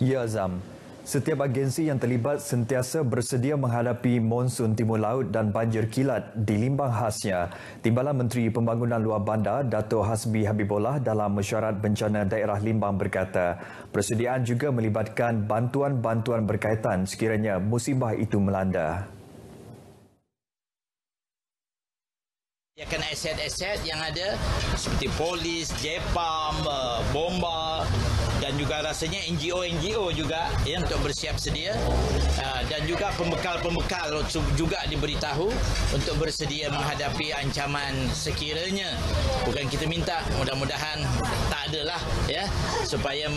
Ya, Azam. Setiap agensi yang terlibat sentiasa bersedia menghadapi monsun timur laut dan banjir kilat di limbang khasnya. Timbalan Menteri Pembangunan Luar Bandar, Dato' Hasbi Habibullah dalam mesyuarat bencana daerah Limbang berkata, persediaan juga melibatkan bantuan-bantuan berkaitan sekiranya musibah itu melanda. Akan aset-aset yang ada seperti polis, JPAM, bomba dan juga rasanya NGO juga yang untuk bersiap sedia dan juga pembekal-pembekal juga diberitahu untuk bersedia menghadapi ancaman sekiranya. Bukan kita minta, mudah-mudahan tak adalah ya supaya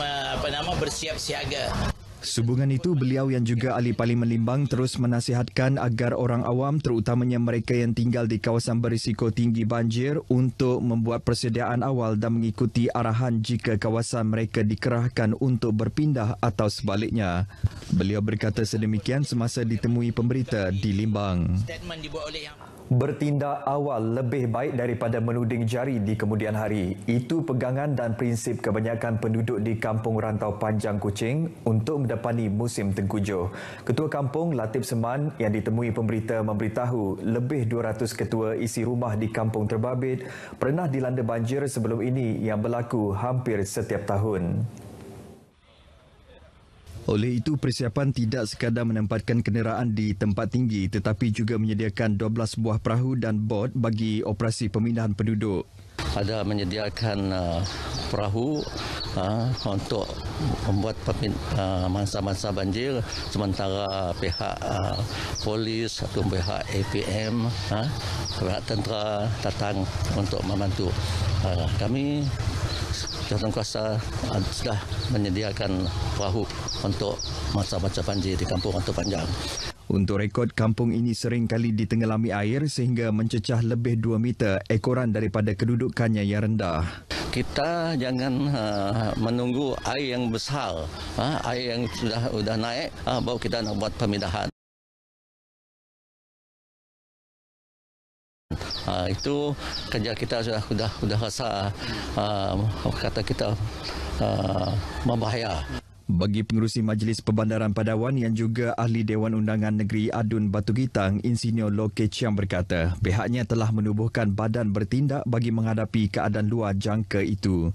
bersiap siaga. Sehubungan itu, beliau yang juga ahli Parlimen Limbang terus menasihatkan agar orang awam terutamanya mereka yang tinggal di kawasan berisiko tinggi banjir untuk membuat persediaan awal dan mengikuti arahan jika kawasan mereka dikerahkan untuk berpindah atau sebaliknya. Beliau berkata sedemikian semasa ditemui pemberita di Limbang. Statement dibuat oleh Bertindak awal lebih baik daripada menuding jari di kemudian hari. Itu pegangan dan prinsip kebanyakan penduduk di Kampung Rantau Panjang Kuching untuk mendepani musim tengkujuh. Ketua Kampung Latif Seman yang ditemui pemberita memberitahu lebih 200 ketua isi rumah di Kampung Terbabit pernah dilanda banjir sebelum ini yang berlaku hampir setiap tahun. Oleh itu, persiapan tidak sekadar menempatkan kenderaan di tempat tinggi tetapi juga menyediakan 12 buah perahu dan bot bagi operasi pemindahan penduduk. Ada menyediakan perahu untuk membuat mangsa-mangsa banjir, sementara pihak polis atau pihak APM, pihak tentera datang untuk membantu. Kami Jawatankuasa sudah menyediakan perahu untuk mangsa-mangsa banjir di Kampung Rantau Panjang. Untuk rekod, kampung ini sering kali ditenggelami air sehingga mencecah lebih 2 meter ekoran daripada kedudukannya yang rendah. Kita jangan menunggu air yang besar, air yang sudah naik, baru kita nak buat pemindahan. Itu kerja kita sudah rasa kata kita membahaya. Bagi pengerusi Majlis Perbandaran Padawan yang juga ahli Dewan Undangan Negeri Adun Batu Gitang, Insinyur Loke Chiang berkata, pihaknya telah menubuhkan badan bertindak bagi menghadapi keadaan luar jangka itu.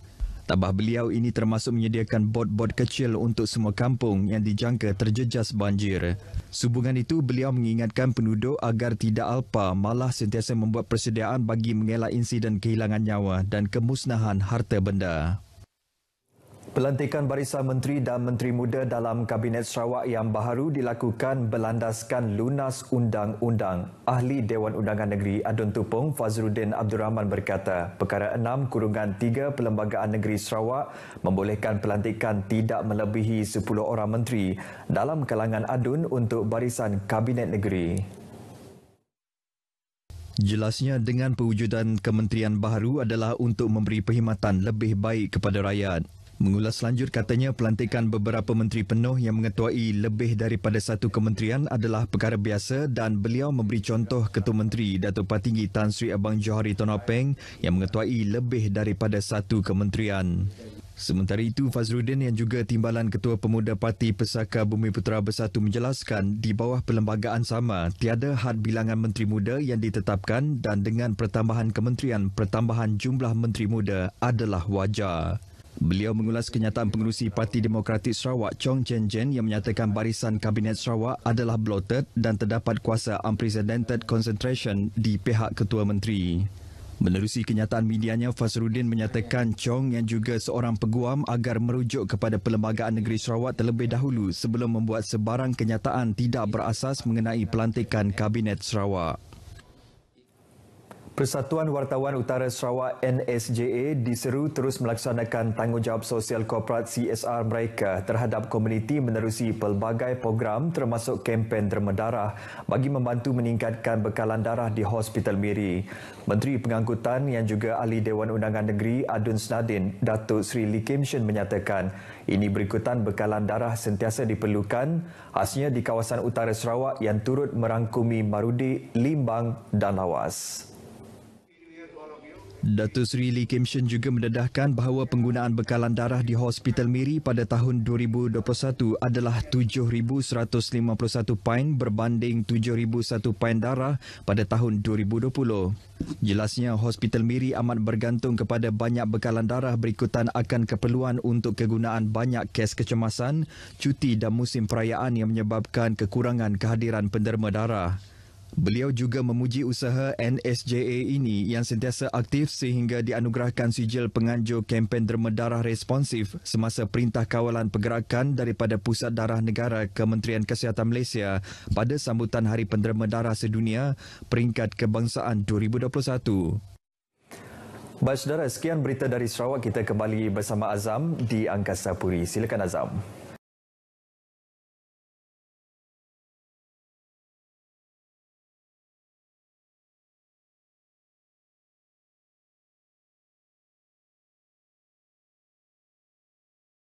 Tambah beliau, ini termasuk menyediakan bot-bot kecil untuk semua kampung yang dijangka terjejas banjir. Sehubungan itu, beliau mengingatkan penduduk agar tidak alpa, malah sentiasa membuat persediaan bagi mengelak insiden kehilangan nyawa dan kemusnahan harta benda. Pelantikan barisan menteri dan menteri muda dalam Kabinet Sarawak yang baharu dilakukan berlandaskan lunas undang-undang. Ahli Dewan Undangan Negeri Adun Tupong Fazruddin Abdul Rahman berkata, Perkara 6/3 Perlembagaan Negeri Sarawak membolehkan pelantikan tidak melebihi 10 orang menteri dalam kalangan Adun untuk barisan Kabinet Negeri. Jelasnya, dengan pewujudan kementerian baharu adalah untuk memberi perkhidmatan lebih baik kepada rakyat. Mengulas lanjut, katanya pelantikan beberapa menteri penuh yang mengetuai lebih daripada satu kementerian adalah perkara biasa dan beliau memberi contoh Ketua Menteri Datuk Patinggi Tan Sri Abang Johari Tonopeng yang mengetuai lebih daripada satu kementerian. Sementara itu, Fazruddin yang juga timbalan Ketua Pemuda Parti Pesaka Bumiputera Bersatu menjelaskan di bawah perlembagaan sama, tiada had bilangan menteri muda yang ditetapkan dan dengan pertambahan kementerian, pertambahan jumlah menteri muda adalah wajar. Beliau mengulas kenyataan pengerusi Parti Demokratik Sarawak Chong Chen Chen yang menyatakan barisan Kabinet Sarawak adalah bloated dan terdapat kuasa unprecedented concentration di pihak Ketua Menteri. Menerusi kenyataan medianya, Fazruddin menyatakan Chong yang juga seorang peguam agar merujuk kepada Perlembagaan Negeri Sarawak terlebih dahulu sebelum membuat sebarang kenyataan tidak berasas mengenai pelantikan Kabinet Sarawak. Persatuan Wartawan Utara Sarawak NSJA diseru terus melaksanakan tanggungjawab sosial korporat CSR mereka terhadap komuniti menerusi pelbagai program termasuk kempen derma darah bagi membantu meningkatkan bekalan darah di Hospital Miri. Menteri Pengangkutan yang juga ahli Dewan Undangan Negeri Adun Snadin, Datuk Sri Lee Kim Shin menyatakan ini berikutan bekalan darah sentiasa diperlukan khasnya di kawasan utara Sarawak yang turut merangkumi Marudi, Limbang dan Lawas. Datuk Seri Lee Kim Shen juga mendedahkan bahawa penggunaan bekalan darah di Hospital Miri pada tahun 2021 adalah 7,151 pain berbanding 7,001 pain darah pada tahun 2020. Jelasnya, Hospital Miri amat bergantung kepada banyak bekalan darah berikutan akan keperluan untuk kegunaan banyak kes kecemasan, cuti dan musim perayaan yang menyebabkan kekurangan kehadiran penderma darah. Beliau juga memuji usaha NSJA ini yang sentiasa aktif sehingga dianugerahkan sijil penganjur kempen derma darah responsif semasa Perintah Kawalan Pergerakan daripada Pusat Darah Negara Kementerian Kesihatan Malaysia pada sambutan Hari Penderma Darah Sedunia Peringkat Kebangsaan 2021. Baik saudara, sekian berita dari Sarawak. Kita kembali bersama Azam di Angkasa Puri. Silakan Azam.